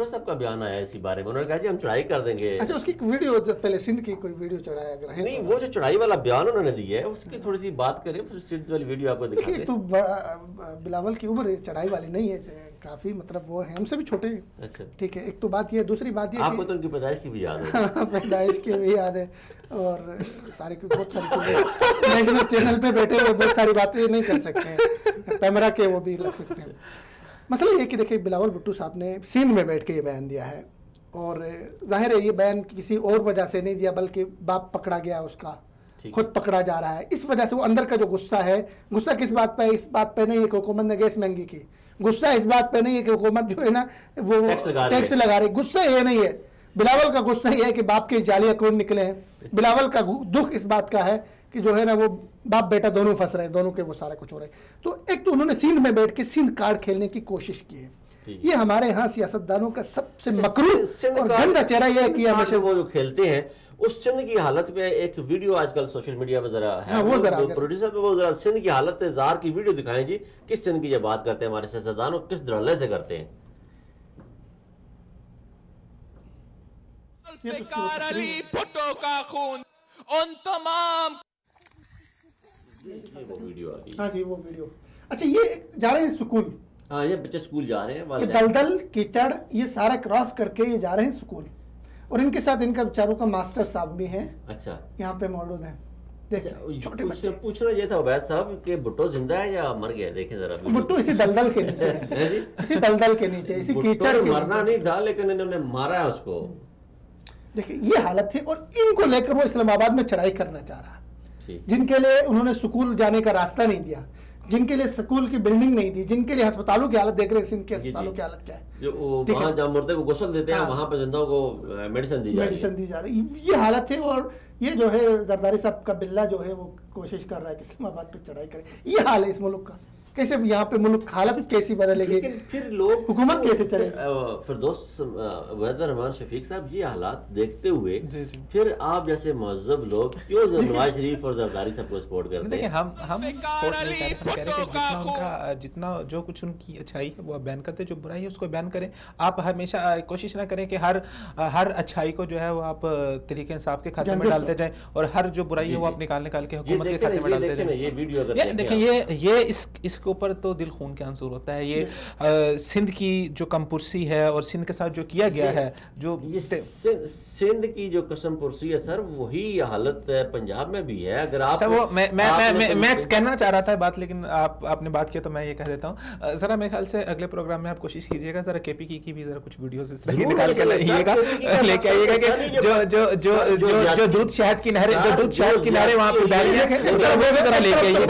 साहब का बयान आया इसी बारे में, उन्होंने कहा जी हम चढ़ाई कर देंगे। अच्छा, उसकी वीडियो पहले सिंध की कोई वीडियो चढ़ाया अगर है नहीं, वो जो चढ़ाई वाला बयान उन्होंने दिया है उसकी थोड़ी सी बात करें, फिर सिंध वाली वीडियो आपको दिखाते हैं। तो बिलावल की उम्र चढ़ाई वाली नहीं है, काफी मतलब वो है हमसे भी छोटे हैं। अच्छा, ठीक है, एक तो बात ये, दूसरी बात ये आपको तो उनकी पैदाइश की भी याद है। पैदाइश की भी याद है, और सारे बहुत सारी नेशनल चैनल पे बैठे हुए बहुत सारी बातें नहीं कर सकते हैं, कैमरा के वो भी लग सकते हैं। मसला ये कि देखिए, बिलावल भुट्टो साहब ने सीन में बैठ के ये बयान दिया है, और जाहिर है ये बयान किसी और वजह से नहीं दिया, बल्कि बाप पकड़ा गया, उसका खुद पकड़ा जा रहा है, इस वजह से वो अंदर का जो गुस्सा है, गुस्सा किस बात पे, इस बात पे नहीं है कि हुकूमत ने गैस महंगी की, गुस्सा इस बात पे नहीं है कि हुकूमत जो है ना वो टैक्स लगा रही, गुस्सा ये नहीं है। बिलावल का गुस्सा ये है कि बाप के जाली अकाउंट निकले हैं। बिलावल का दुख इस बात का है कि जो है ना वो बाप बेटा दोनों फंस रहे हैं, दोनों के वो सारा कुछ हो रहा है। तो एक तो उन्होंने सिंध में बैठ के सिंध कार्ड खेलने की कोशिश की है। ये हमारे यहाँ सियासतदानों का सबसे मकरूह और गंदा चेहरा यह है कि हमेशा वो जो खेलते हैं उस सिंध की हालत पे एक वीडियो आजकल सोशल मीडिया पे जरा है, वो जरा प्रोड्यूसर पे वो जरा सिंध की हालत जार की वीडियो दिखाएं जी, किस सिंध की ये बात करते हैं हमारे सियासतदान और किस धड़ल्ले से करते हैं। भुट्टो का खून उन तमाम, ये वो वीडियो आ गई। हाँ जी, वो वीडियो। अच्छा, ये जा रहे हैं स्कूल, हाँ ये बच्चे स्कूल जा रहे हैं, ये दलदल कीचड़ ये सारा क्रॉस करके ये जा रहे हैं स्कूल, और इनके साथ इनका बेचारों का मास्टर साहब भी हैं। अच्छा, यहाँ पे मौजूद हैं। देखिए, छोटे बच्चे। पूछना ये था उबैद साहब कि भुट्टो जिंदा है या मर गया, देखें जरा। भुट्टो इसी दलदल के नीचे है, इसी दलदल के नीचे, इसी कीचड़ के मरना नहीं था, लेकिन इन्होंने मारा है उसको। देखिए ये हालत है, और इनको लेकर वो इस्लामाबाद में चढ़ाई करना चाह रहा है, जिनके लिए उन्होंने स्कूल जाने का रास्ता नहीं दिया, जिनके लिए स्कूल की बिल्डिंग नहीं दी, जिनके लिए अस्पतालों की हालत देख रहे हैं, इनके अस्पतालों की हालत क्या है, जो वहाँ जहाँ मुर्दे को गुस्ल देते हैं वहाँ पे जिंदाओं को मेडिसिन दी जा रही है, ये हालत है। और ये जो है जरदारी साहब का बिल्ला जो है वो कोशिश कर रहा है कि इस्लामाबाद पे चढ़ाई करे। ये हाल है इस मुल्क का, कैसे यहाँ पे मुल्क हालत कैसी बदलेगी, फिर लोग हुकूमत कैसे चले। फिरदौस रहमान शफीक साहब, ये हालात देखते हुए फिर आप जैसे महज़ब लोग क्यों नवाज शरीफ और जरदारी साहब को सपोर्ट करते हैं? देखिए, हम सपोर्ट नहीं कर रहे, हम कह रहे हैं कि जितना उनका जितना जो कुछ उनकी अच्छाई है वो आप बयान करते हैं, जो बुराई है उसको बयान करें। आप हमेशा कोशिश ना करें कि हर अच्छाई को जो है वो आप तरीके इंसाफ के खाते में डालते जाएं, और हर जो बुराई है वो आप निकाल के हुकूमत के खाते में डालते जाएं। ये वीडियो देखिए, ये इसके ऊपर तो दिल खून के आंसू होता है। ये सिंध की जो कमपुरसी है और सिंध के साथ जो किया गया है, जो सिंध की जो कसम पुरसी है सर, वही हालत है पंजाब में भी है। अगर आप वो मैं कहना चाह रहा था बात, लेकिन आपने बात किया तो मैं ये कह देता हूँ। जरा मेरे ख्याल से अगले प्रोग्राम में आप कोशिश कीजिएगा, जरा केपी की भी जरा कुछ वीडियोस इस तरह की निकाल के लाइएगा, लेके आइएगा कि जो दूध शहद की नहरें वहाँ पे बह रही है, वो भी जरा लेके आइएगा।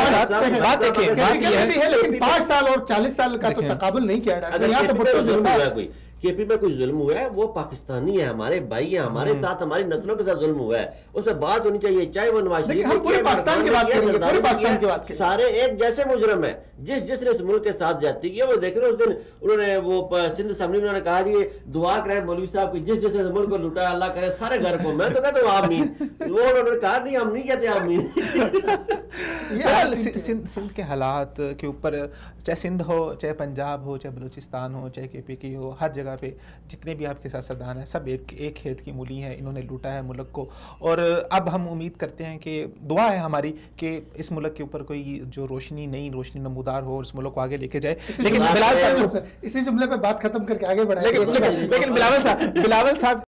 बात देखिए, बात ये है, लेकिन 5 साल और 40 साल का तो तकाबुल नहीं किया जाएगा। यहाँ तो भुट्टो जिंदा है। कोई केपी में कुछ जुल्म हुआ है, वो पाकिस्तानी है, हमारे भाई है, हमारे साथ हमारी नस्लों के साथ जुल्म हुआ है, उस पर बात होनी चाहिए, चाहे वो नवाज शरीफ, हम पूरे पाकिस्तान की बात करेंगे, पूरे पाकिस्तान की बात करेंगे। सारे एक जैसे मुजरम है। जिसने इस मुल्क के साथ ज्यादती की है, वो देख रहे उस दिन उन्होंने वो सिंध असेंबली में उन्होंने कहा जी दुआ करें मौलवी साहब की, जिसने मुल्क को लुटा अल्लाह करे सारे घर को। मैं तो कहता हूँ आमीन, वो उन्होंने कहा नहीं, हम नहीं कहते आमीन। सिंध के हालात के ऊपर, चाहे सिंध हो, चाहे पंजाब हो, चाहे बलूचिस्तान हो, चाहे केपी की हो, हर जगह पे जितने भी आपके सियासतदान हैं सब एक खेत की मूली हैं, इन्होंने लूटा है मुल्क को। और अब हम उम्मीद करते हैं कि दुआ है हमारी कि इस मुल्क के ऊपर कोई जो नई रोशनी नमूदार हो और इस मुल्क को आगे लेके जाए। लेकिन बिलावल साहब, इसी जुमले पे बात खत्म करके आगे बढ़ाएं। लेकिन बिलावल साहब